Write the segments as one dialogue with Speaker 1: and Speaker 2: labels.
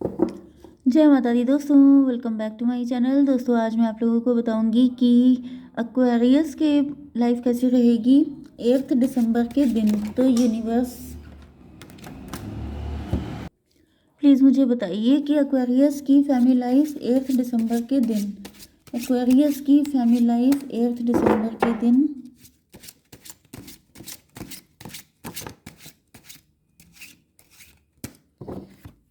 Speaker 1: जय माता दी दोस्तों, welcome back to my channel. दोस्तों आज मैं आप लोगों को बताऊंगी कि एक्वेरियस के लाइफ कैसी रहेगी 8 दिसंबर के दिन। तो यूनिवर्स प्लीज़ मुझे बताइए कि एक्वेरियस की फैमिली लाइफ 8 दिसंबर के दिन, एक्वेरियस की फैमिली लाइफ 8 दिसंबर के दिन।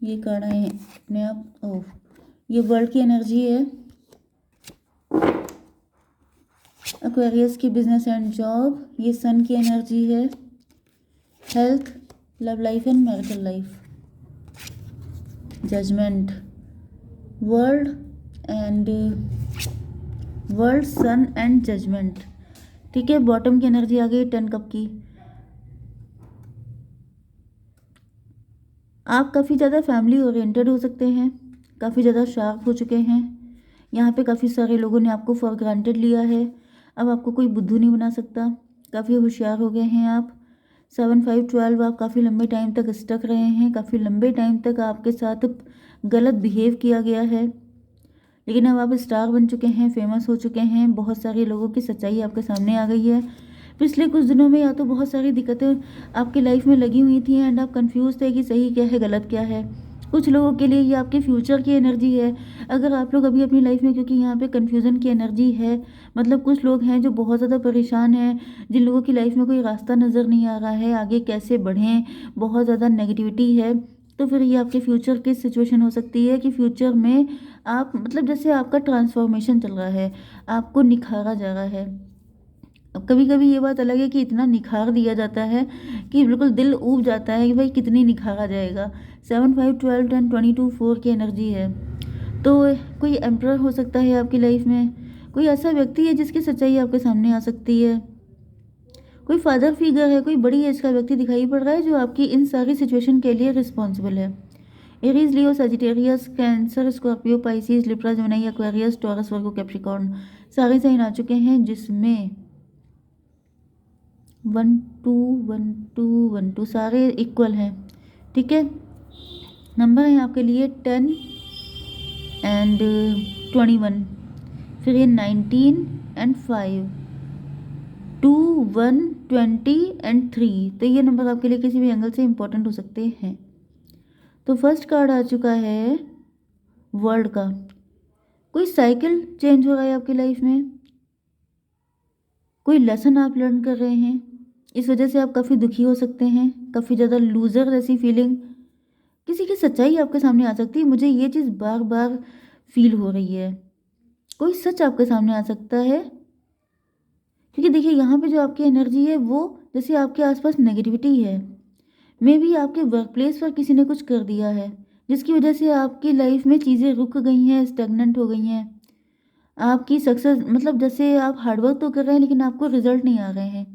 Speaker 1: ये कार्ड आए हैं अपने आप। ओह, ये वर्ल्ड की एनर्जी है। एक्वेरियस की बिजनेस एंड जॉब, ये सन की एनर्जी है। Health, love life and marital life. Judgement, world and world, sun and judgement. ठीक है, बॉटम की एनर्जी आ गई 10 कप की। आप काफ़ी ज़्यादा फैमिली ओरिएंटेड हो सकते हैं, काफ़ी ज़्यादा शार्प हो चुके हैं। यहाँ पे काफ़ी सारे लोगों ने आपको फॉर ग्रांटेड लिया है। अब आपको कोई बुद्धू नहीं बना सकता। काफ़ी होशियार हो गए हैं आप। 7 5 12, आप काफ़ी लंबे टाइम तक स्टक रहे हैं। काफ़ी लंबे टाइम तक आपके साथ गलत बिहेव किया गया है, लेकिन अब आप स्टार बन चुके हैं, फेमस हो चुके हैं। बहुत सारे लोगों की सच्चाई आपके सामने आ गई है। पिछले कुछ दिनों में या तो बहुत सारी दिक्कतें आपकी लाइफ में लगी हुई थी एंड आप कंफ्यूज थे कि सही क्या है गलत क्या है। कुछ लोगों के लिए ये आपके फ्यूचर की एनर्जी है। अगर आप लोग अभी अपनी लाइफ में, क्योंकि यहाँ पे कन्फ्यूज़न की एनर्जी है, मतलब कुछ लोग हैं जो बहुत ज़्यादा परेशान हैं, जिन लोगों की लाइफ में कोई रास्ता नज़र नहीं आ रहा है, आगे कैसे बढ़ें, बहुत ज़्यादा नेगेटिविटी है। तो फिर ये आपके फ्यूचर की सिचुएशन हो सकती है कि फ्यूचर में आप, मतलब जैसे आपका ट्रांसफॉर्मेशन चल रहा है, आपको निखारा जा रहा है। अब कभी कभी ये बात अलग है कि इतना निखार दिया जाता है कि बिल्कुल दिल ऊब जाता है कि भाई कितनी निखारा जाएगा। 7 5 12 10 22 4 की एनर्जी है। तो कोई एम्परर हो सकता है आपकी लाइफ में, कोई ऐसा व्यक्ति है जिसकी सच्चाई आपके सामने आ सकती है। कोई फादर फिगर है, कोई बड़ी एज का व्यक्ति दिखाई पड़ रहा है जो आपकी इन सारी सिचुएशन के लिए रिस्पॉन्सिबल है। Aries, Leo, Sagittarius, Cancer, Scorpio, Pisces, Libra, Gemini, Aquarius, Taurus, Virgo, Capricorn, सारे साइन आ चुके हैं, जिसमें 1 2 1 2 1 2 सारे इक्वल हैं। ठीक है, नंबर है आपके लिए 10 एंड 21, फिर ये 19 एंड 5, 2 1 20 एंड 3। तो ये नंबर आपके लिए किसी भी एंगल से इंपॉर्टेंट हो सकते हैं। तो फर्स्ट कार्ड आ चुका है वर्ल्ड का। कोई साइकिल चेंज हो रहा है आपकी लाइफ में, कोई लेसन आप लर्न कर रहे हैं। इस वजह से आप काफ़ी दुखी हो सकते हैं, काफ़ी ज़्यादा लूज़र जैसी फीलिंग, किसी की सच्चाई आपके सामने आ सकती है। मुझे ये चीज़ बार बार फील हो रही है। कोई सच आपके सामने आ सकता है, क्योंकि देखिए यहाँ पे जो आपकी एनर्जी है वो, जैसे आपके आसपास नेगेटिविटी है। मे बी आपके वर्क प्लेस पर किसी ने कुछ कर दिया है जिसकी वजह से आपकी लाइफ में चीज़ें रुक गई हैं, स्टेगनेंट हो गई हैं। आपकी सक्सेस, मतलब जैसे आप हार्डवर्क तो कर रहे हैं लेकिन आपको रिजल्ट नहीं आ रहे हैं।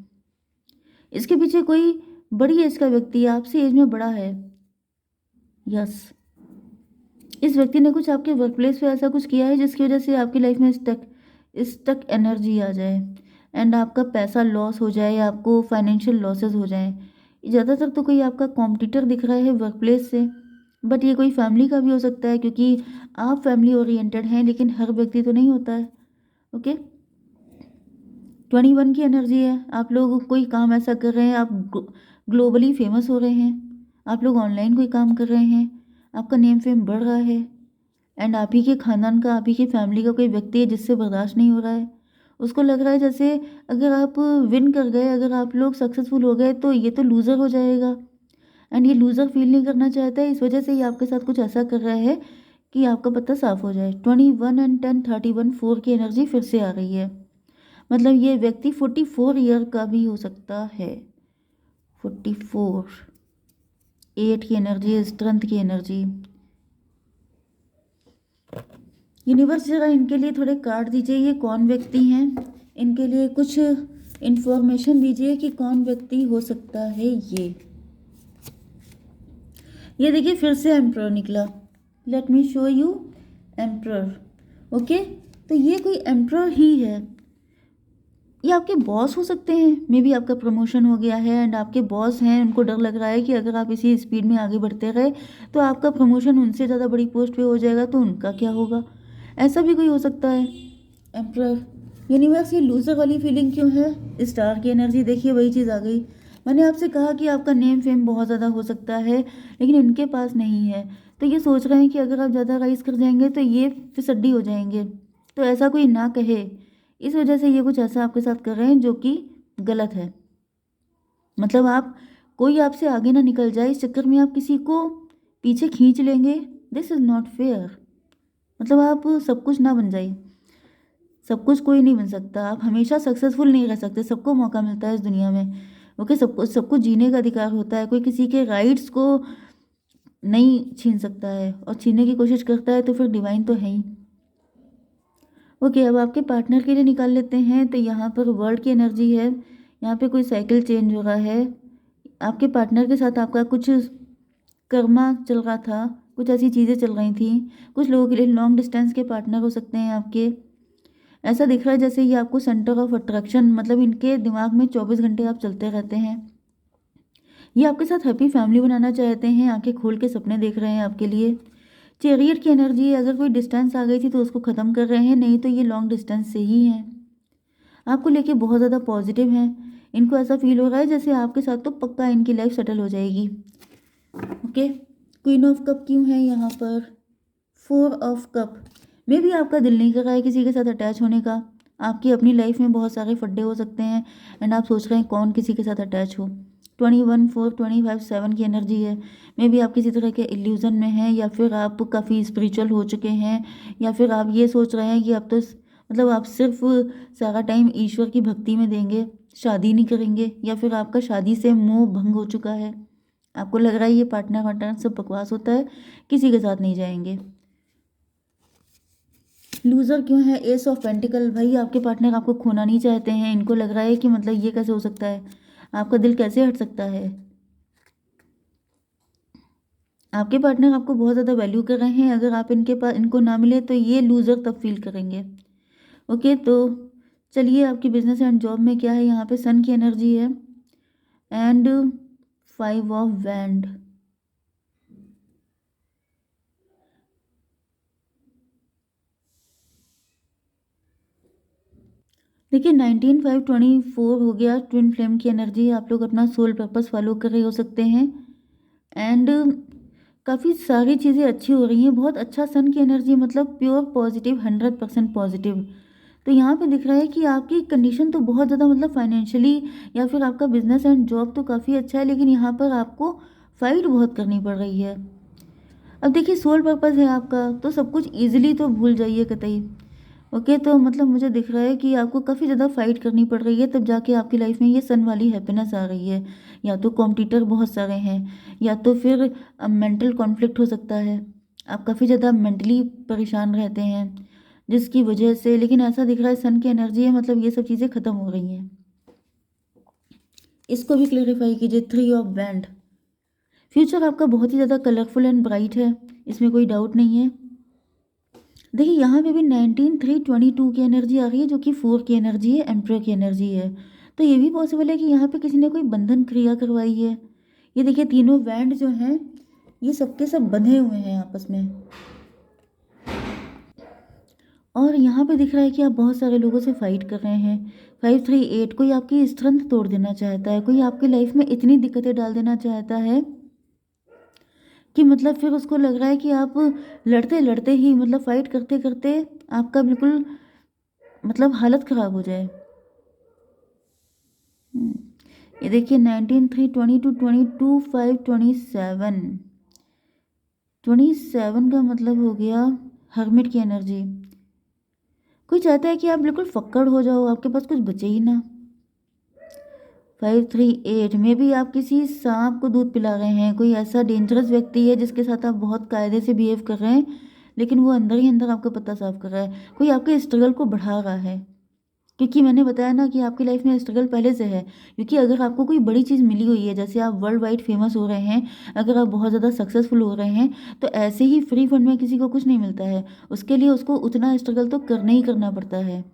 Speaker 1: इसके पीछे कोई बड़ी एज का व्यक्ति आपसे एज में बड़ा है। यस, इस व्यक्ति ने कुछ आपके वर्क प्लेस पे ऐसा कुछ किया है जिसकी वजह से आपकी लाइफ में स्टक स्टक एनर्जी आ जाए एंड आपका पैसा लॉस हो जाए, आपको फाइनेंशियल लॉसेस हो जाए। ज़्यादातर तो कोई आपका कॉम्पिटिटर दिख रहा है वर्क प्लेस से, बट ये कोई फैमिली का भी हो सकता है, क्योंकि आप फैमिली ओरिएंटेड हैं, लेकिन हर व्यक्ति तो नहीं होता है। ओके, 21 की एनर्जी है। आप लोग कोई काम ऐसा कर रहे हैं, आप ग्लोबली फेमस हो रहे हैं। आप लोग ऑनलाइन कोई काम कर रहे हैं, आपका नेम फेम बढ़ रहा है एंड आप ही के खानदान का, आप ही की फैमिली का कोई व्यक्ति है जिससे बर्दाश्त नहीं हो रहा है। उसको लग रहा है जैसे अगर आप विन कर गए, अगर आप लोग सक्सेसफुल हो गए तो ये तो लूज़र हो जाएगा एंड ये लूज़र फील नहीं करना चाहता है। इस वजह से ये आपके साथ कुछ ऐसा कर रहा है कि आपका पत्ता साफ हो जाए। 21 एंड 10 31 4 की एनर्जी फिर से आ रही है। मतलब ये व्यक्ति 44 ईयर का भी हो सकता है। 44, 8 की एनर्जी, स्ट्रेंथ की एनर्जी। यूनिवर्स जरा इनके लिए थोड़े कार्ड दीजिए, ये कौन व्यक्ति हैं, इनके लिए कुछ इंफॉर्मेशन दीजिए कि कौन व्यक्ति हो सकता है ये देखिए फिर से एम्प्रर निकला। Let me show you emperor. Okay, तो ये कोई एम्प्रर ही है। ये आपके बॉस हो सकते हैं, मे बी आपका प्रमोशन हो गया है एंड आपके बॉस हैं, उनको डर लग रहा है कि अगर आप इसी स्पीड में आगे बढ़ते रहे तो आपका प्रमोशन उनसे ज़्यादा बड़ी पोस्ट पे हो जाएगा, तो उनका क्या होगा। ऐसा भी कोई हो सकता है। एम्प्रर, यूनिवर्स, ये लूजर वाली फीलिंग क्यों है। स्टार की एनर्जी, देखिए वही चीज़ आ गई। मैंने आपसे कहा कि आपका नेम फेम बहुत ज़्यादा हो सकता है, लेकिन इनके पास नहीं है। तो ये सोच रहे हैं कि अगर आप ज़्यादा राइज कर जाएंगे तो ये फिसड्डी हो जाएंगे। तो ऐसा कोई ना कहे, इस वजह से ये कुछ ऐसा आपके साथ कर रहे हैं जो कि गलत है। मतलब आप, कोई आपसे आगे ना निकल जाए, इस चक्कर में आप किसी को पीछे खींच लेंगे। This is not fair. मतलब आप सब कुछ ना बन जाइए। सब कुछ कोई नहीं बन सकता, आप हमेशा सक्सेसफुल नहीं रह सकते। सबको मौका मिलता है इस दुनिया में। ओके, सबको जीने का अधिकार होता है। कोई किसी के राइट्स को नहीं छीन सकता है, और छीनने की कोशिश करता है तो फिर डिवाइन तो है ही। ओके, अब आपके पार्टनर के लिए निकाल लेते हैं। तो यहाँ पर वर्ल्ड की एनर्जी है। यहाँ पे कोई साइकिल चेंज हो रहा है। आपके पार्टनर के साथ आपका कुछ कर्मा चल रहा था, कुछ ऐसी चीज़ें चल रही थी। कुछ लोगों के लिए लॉन्ग डिस्टेंस के पार्टनर हो सकते हैं आपके। ऐसा दिख रहा है जैसे ये आपको सेंटर ऑफ अट्रैक्शन, मतलब इनके दिमाग में 24 घंटे आप चलते रहते हैं। ये आपके साथ हैप्पी फैमिली बनाना चाहते हैं, आंखें खोल के सपने देख रहे हैं आपके लिए। चैरियट की एनर्जी है, अगर कोई डिस्टेंस आ गई थी तो उसको ख़त्म कर रहे हैं, नहीं तो ये लॉन्ग डिस्टेंस से ही हैं। आपको लेके बहुत ज़्यादा पॉजिटिव हैं। इनको ऐसा फील हो रहा है जैसे आपके साथ तो पक्का इनकी लाइफ सेटल हो जाएगी। ओके, क्वीन ऑफ कप क्यों है यहाँ पर। 4 ऑफ कप, मे भी आपका दिल नहीं कर रहा है किसी के साथ अटैच होने का। आपकी अपनी लाइफ में बहुत सारे फड्डे हो सकते हैं एंड आप सोच रहे हैं कौन किसी के साथ अटैच हो। 21 4 25 7 की एनर्जी है। मे भी आप किसी तरह के इल्यूज़न में हैं, या फिर आप काफ़ी स्पिरिचुअल हो चुके हैं, या फिर आप ये सोच रहे हैं कि अब तो मतलब आप सिर्फ सारा टाइम ईश्वर की भक्ति में देंगे, शादी नहीं करेंगे, या फिर आपका शादी से मोह भंग हो चुका है। आपको लग रहा है ये पार्टनर वार्टनर सब बकवास होता है, किसी के साथ नहीं जाएंगे। लूज़र क्यों है। एस ऑफ पेंटिकल, भाई आपके पार्टनर आपको खोना नहीं चाहते हैं। इनको लग रहा है कि मतलब ये कैसे हो सकता है, आपका दिल कैसे हट सकता है। आपके पार्टनर आपको बहुत ज़्यादा वैल्यू कर रहे हैं, अगर आप इनके पास इनको ना मिले तो ये लूज़र तब फील करेंगे। ओके, तो चलिए आपकी बिजनेस एंड जॉब में क्या है। यहाँ पे सन की एनर्जी है एंड 5 ऑफ वैंड। देखिए 19 5 24 हो गया। ट्विन फ्लेम की एनर्जी है, आप लोग अपना सोल पर्पस फॉलो कर रहे हो सकते हैं एंड काफ़ी सारी चीज़ें अच्छी हो रही हैं। बहुत अच्छा सन की एनर्जी, मतलब प्योर पॉजिटिव, 100% पॉजिटिव। तो यहाँ पे दिख रहा है कि आपकी कंडीशन तो बहुत ज़्यादा, मतलब फाइनेंशियली या फिर आपका बिजनेस एंड जॉब तो काफ़ी अच्छा है, लेकिन यहाँ पर आपको फाइट बहुत करनी पड़ रही है। अब देखिए सोल पर्पस है आपका, तो सब कुछ ईजिली तो भूल जाइए कतई। ओके, तो मतलब मुझे दिख रहा है कि आपको काफ़ी ज़्यादा फाइट करनी पड़ रही है, तब जाके आपकी लाइफ में ये सन वाली हैप्पीनेस आ रही है। या तो कॉम्पिटिटर बहुत सारे हैं, या तो फिर मेंटल कॉन्फ्लिक्ट हो सकता है। आप काफ़ी ज़्यादा मेंटली परेशान रहते हैं जिसकी वजह से, लेकिन ऐसा दिख रहा है सन की एनर्जी है, मतलब ये सब चीज़ें ख़त्म हो रही हैं। इसको भी क्लेरिफाई कीजिए। 3 ऑफ वैंड, फ्यूचर आपका बहुत ही ज़्यादा कलरफुल एंड ब्राइट है, इसमें कोई डाउट नहीं है। देखिए यहाँ पे भी 19 3 22 की एनर्जी आ रही है, जो कि 4 की एनर्जी है, एम्प्रर की एनर्जी है। तो ये भी पॉसिबल है कि यहाँ पे किसी ने कोई बंधन क्रिया करवाई है। ये देखिए तीनों बैंड जो हैं ये सबके सब बंधे हुए हैं आपस में। और यहाँ पे दिख रहा है कि आप बहुत सारे लोगों से फाइट कर रहे हैं। 5 3 8, कोई आपकी स्ट्रेंथ तोड़ देना चाहता है, कोई आपकी लाइफ में इतनी दिक्कतें डाल देना चाहता है कि मतलब फिर उसको लग रहा है कि आप लड़ते लड़ते ही, मतलब फाइट करते करते आपका बिल्कुल मतलब हालत ख़राब हो जाए। हम्म, ये देखिए 19 3 22 22 5 27। 27 का मतलब हो गया हर्मिट की एनर्जी। कोई चाहता है कि आप बिल्कुल फक्कड़ हो जाओ, आपके पास कुछ बचे ही ना। 5 3 8 में भी आप किसी सांप को दूध पिला रहे हैं। कोई ऐसा डेंजरस व्यक्ति है जिसके साथ आप बहुत कायदे से बिहेव कर रहे हैं, लेकिन वो अंदर ही अंदर आपका पत्ता साफ कर रहा है। कोई आपके स्ट्रगल को बढ़ा रहा है, क्योंकि मैंने बताया ना कि आपकी लाइफ में स्ट्रगल पहले से है। क्योंकि अगर आपको कोई बड़ी चीज़ मिली हुई है, जैसे आप वर्ल्ड वाइड फेमस हो रहे हैं, अगर आप बहुत ज़्यादा सक्सेसफुल हो रहे हैं, तो ऐसे ही फ्री फंड में किसी को कुछ नहीं मिलता है। उसके लिए उसको उतना स्ट्रगल तो करना ही करना पड़ता है।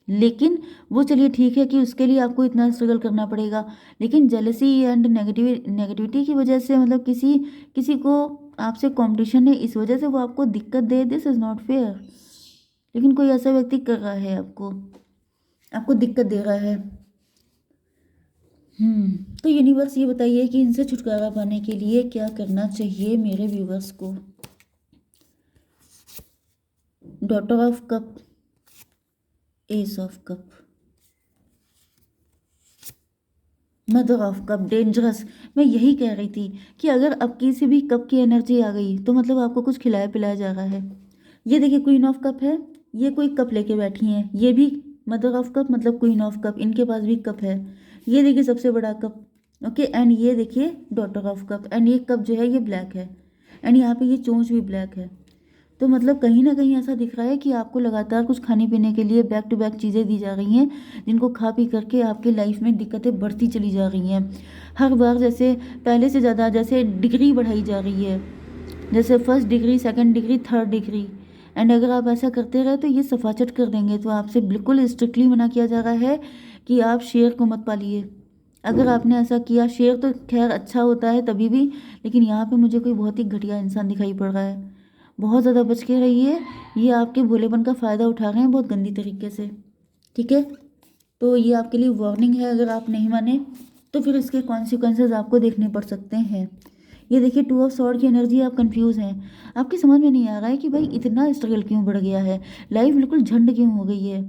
Speaker 1: लेकिन वो चलिए ठीक है कि उसके लिए आपको इतना स्ट्रगल करना पड़ेगा, लेकिन जेलसी एंड नेगेटिविटी की वजह से मतलब किसी किसी को आपसे कंपटीशन है, इस वजह से वो आपको दिक्कत दे, दिस इज़ नॉट फेयर। लेकिन कोई ऐसा व्यक्ति कर रहा है, आपको आपको दिक्कत दे रहा है। तो यूनिवर्स ये बताइए कि इनसे छुटकारा पाने के लिए क्या करना चाहिए मेरे व्यूवर्स को। Daughter of cup, S of cup, mother of cup, dangerous. मैं यही कह रही थी कि अगर अब किसी भी कप की एनर्जी आ गई तो मतलब आपको कुछ खिलाया पिलाया जा रहा है। ये देखिए क्वीन ऑफ कप है, ये कोई कप लेके बैठी हैं, ये भी मदर ऑफ कप मतलब क्वीन ऑफ कप, इनके पास भी कप है। ये देखिए सबसे बड़ा कप, ओके, एंड ये देखिए डॉटर ऑफ कप, एंड ये कप जो है ये ब्लैक है, एंड यहाँ पे ये चोंच भी ब्लैक है। तो मतलब कहीं ना कहीं ऐसा दिख रहा है कि आपको लगातार कुछ खाने पीने के लिए बैक टू बैक चीज़ें दी जा रही हैं, जिनको खा पी करके आपके लाइफ में दिक्कतें बढ़ती चली जा रही हैं। हर बार जैसे पहले से ज़्यादा जैसे डिग्री बढ़ाई जा रही है, जैसे first degree, second degree, third degree. And अगर आप ऐसा करते रहे तो ये सफाचट कर देंगे। तो आपसे बिल्कुल स्ट्रिक्टली मना किया जा रहा है कि आप शेर को मत पालिए। अगर आपने ऐसा किया, शेर तो खैर अच्छा होता है तभी भी, लेकिन यहाँ पे मुझे कोई बहुत ही घटिया इंसान दिखाई पड़ रहा है। बहुत ज़्यादा बच के रहिए, ये आपके भोलेपन का फ़ायदा उठा रहे हैं बहुत गंदी तरीके से, ठीक है। तो ये आपके लिए वार्निंग है, अगर आप नहीं माने तो फिर इसके कॉन्सिक्वेंसेज आपको देखने पड़ सकते हैं। ये देखिए टू ऑफ सॉर्ड की एनर्जी, आप कंफ्यूज हैं, आपकी समझ में नहीं आ रहा है कि भाई इतना स्ट्रगल क्यों बढ़ गया है, लाइफ बिल्कुल झंड क्यों हो गई है,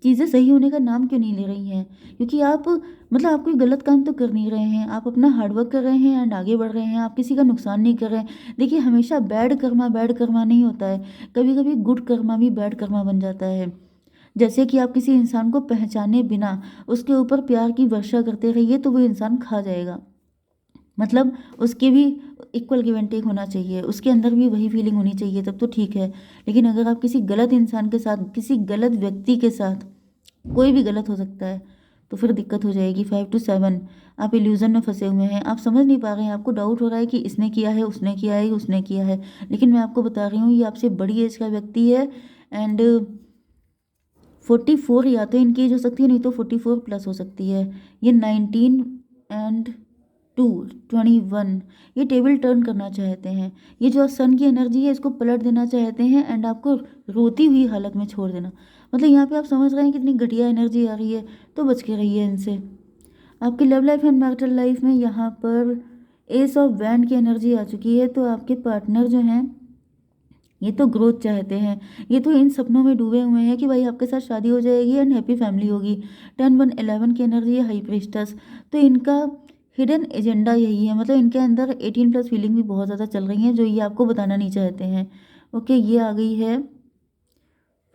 Speaker 1: चीज़ें सही होने का नाम क्यों नहीं ले रही हैं। क्योंकि आप मतलब आप कोई गलत काम तो कर नहीं रहे हैं, आप अपना हार्डवर्क कर रहे हैं एंड आगे बढ़ रहे हैं, आप किसी का नुकसान नहीं कर रहे हैं। देखिए हमेशा बैड कर्मा नहीं होता है, कभी कभी गुड कर्मा भी बैड कर्मा बन जाता है। जैसे कि आप किसी इंसान को पहचाने बिना उसके ऊपर प्यार की वर्षा करते रहिए तो वो इंसान खा जाएगा। मतलब उसके भी इक्वल गिव एंड टेक होना चाहिए, उसके अंदर भी वही फीलिंग होनी चाहिए, तब तो ठीक है। लेकिन अगर आप किसी गलत इंसान के साथ, किसी गलत व्यक्ति के साथ, कोई भी गलत हो सकता है, तो फिर दिक्कत हो जाएगी। 5 to 7 आप इल्यूजन में फंसे हुए हैं, आप समझ नहीं पा रहे हैं, आपको डाउट हो रहा है कि इसने किया है, उसने किया है, उसने किया है। लेकिन मैं आपको बता रही हूँ ये आपसे बड़ी एज का व्यक्ति है, एंड 44 या तो इनकी एज हो सकती है, नहीं तो 44+ हो सकती है। ये 19 एंड 21 ये टेबल टर्न करना चाहते हैं। ये जो सन की एनर्जी है इसको पलट देना चाहते हैं एंड आपको रोती हुई हालत में छोड़ देना। मतलब यहाँ पे आप समझ रहे हैं कितनी घटिया एनर्जी आ रही है, तो बच के रहिए इनसे। आपकी love life and marital life में यहाँ पर एस ऑफ वैंड की एनर्जी आ चुकी है। तो आपके पार्टनर जो हैं ये तो ग्रोथ चाहते हैं, ये तो इन सपनों में डूबे हुए हैं कि भाई आपके साथ शादी हो जाएगी एंड हैप्पी फैमिली होगी। 10 1 11 की एनर्जी है, हाई प्रीस्टस। तो इनका हिडन एजेंडा यही है, मतलब इनके अंदर 18+ फीलिंग भी बहुत ज़्यादा चल रही हैं जो ये आपको बताना नहीं चाहते हैं। ओके, ये आ गई है।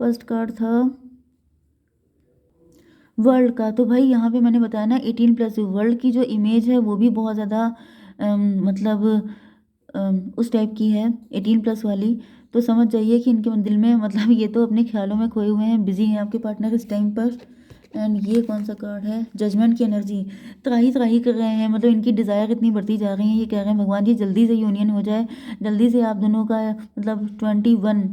Speaker 1: फर्स्ट कार्ड था वर्ल्ड का। तो भाई यहाँ पे मैंने बताया ना 18+ वर्ल्ड की जो इमेज है वो भी बहुत ज़्यादा मतलब उस टाइप की है 18+ वाली। तो समझ जाइए कि इनके दिल में मतलब ये तो अपने ख्यालों में खोए हुए हैं, बिजी हैं आपके पार्टनर इस टाइम पर। एंड ये कौन सा कार्ड है, जजमेंट की एनर्जी। त्राही त्राही कर रहे हैं, मतलब इनकी डिज़ायर इतनी बढ़ती जा रही है, ये कह रहे हैं भगवान जी जल्दी से यूनियन हो जाए, जल्दी से आप दोनों का मतलब 21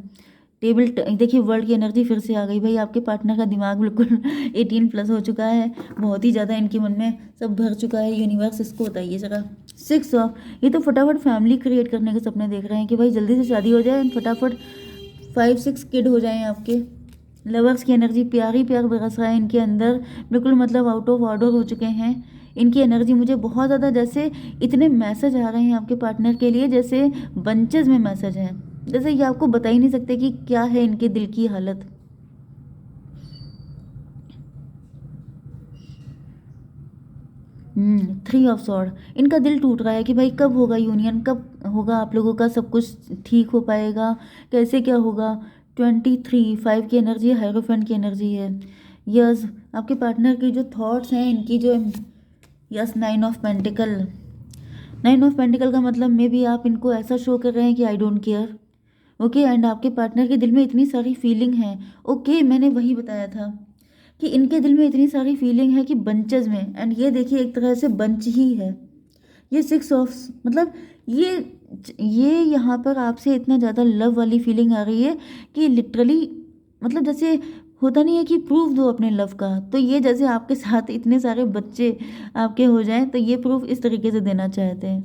Speaker 1: टेबल देखिए वर्ल्ड की एनर्जी फिर से आ गई। भाई आपके पार्टनर का दिमाग बिल्कुल 18+ हो चुका है, बहुत ही ज़्यादा इनके मन में सब भर चुका है। यूनिवर्स इसको बताइए ज़रा। 6 ऑफ, ये तो फटाफट फैमिली क्रिएट करने के सपने देख रहे हैं कि भाई जल्दी से शादी हो जाए, फटाफट 5 6 किड हो जाएं आपके। लवर्स की एनर्जी, प्यार ही प्यार बरस रहा है इनके अंदर, बिल्कुल मतलब आउट ऑफ ऑर्डर हो चुके हैं। इनकी एनर्जी मुझे बहुत ज़्यादा, जैसे इतने मैसेज आ रहे हैं आपके पार्टनर के लिए, जैसे बंचेज में मैसेज हैं, जैसे ये आपको बता ही नहीं सकते कि क्या है इनके दिल की हालत। 3 ऑफ सॉर्ड, इनका दिल टूट रहा है कि भाई कब होगा यूनियन, कब होगा आप लोगों का सब कुछ ठीक हो पाएगा, कैसे क्या होगा। 23 5 की एनर्जी है, हायरोफेंट की एनर्जी है। यस, आपके पार्टनर की जो थॉट्स हैं इनकी जो, yes 9 of pentacle. 9 of pentacle का मतलब मे बी आप इनको ऐसा शो कर रहे हैं कि I don't care. Okay, and आपके पार्टनर के दिल में इतनी सारी फीलिंग है। ओके, मैंने वही बताया था कि इनके दिल में इतनी सारी फीलिंग है कि बंचेज में, एंड ये देखिए एक तरह से बंच ही है। ये 6 ऑफ, मतलब ये यहाँ पर आपसे इतना ज़्यादा लव वाली फीलिंग आ रही है कि लिटरली मतलब जैसे होता नहीं है कि प्रूफ दो अपने लव का, तो ये जैसे आपके साथ इतने सारे बच्चे आपके हो जाएं, तो ये प्रूफ इस तरीके से देना चाहते हैं।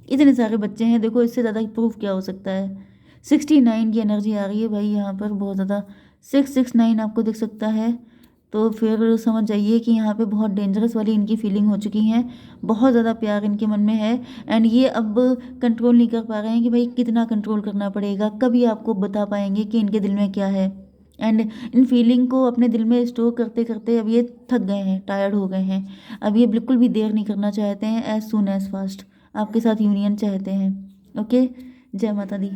Speaker 1: इतने सारे बच्चे हैं, देखो इससे ज़्यादा प्रूफ क्या हो सकता है। 69 की एनर्जी आ रही है भाई यहाँ पर, बहुत ज़्यादा 669 आपको दिख सकता है। तो फिर समझ जाइए कि यहाँ पे बहुत डेंजरस वाली इनकी फीलिंग हो चुकी हैं, बहुत ज़्यादा प्यार इनके मन में है। एंड ये अब कंट्रोल नहीं कर पा रहे हैं कि भाई कितना कंट्रोल करना पड़ेगा, कभी आपको बता पाएंगे कि इनके दिल में क्या है। एंड इन फीलिंग को अपने दिल में स्टोर करते करते अब ये थक गए हैं, टायर्ड हो गए हैं। अब ये बिल्कुल भी देर नहीं करना चाहते हैं, एज सून एज फास्ट आपके साथ यूनियन चाहते हैं। ओके, जय माता दी।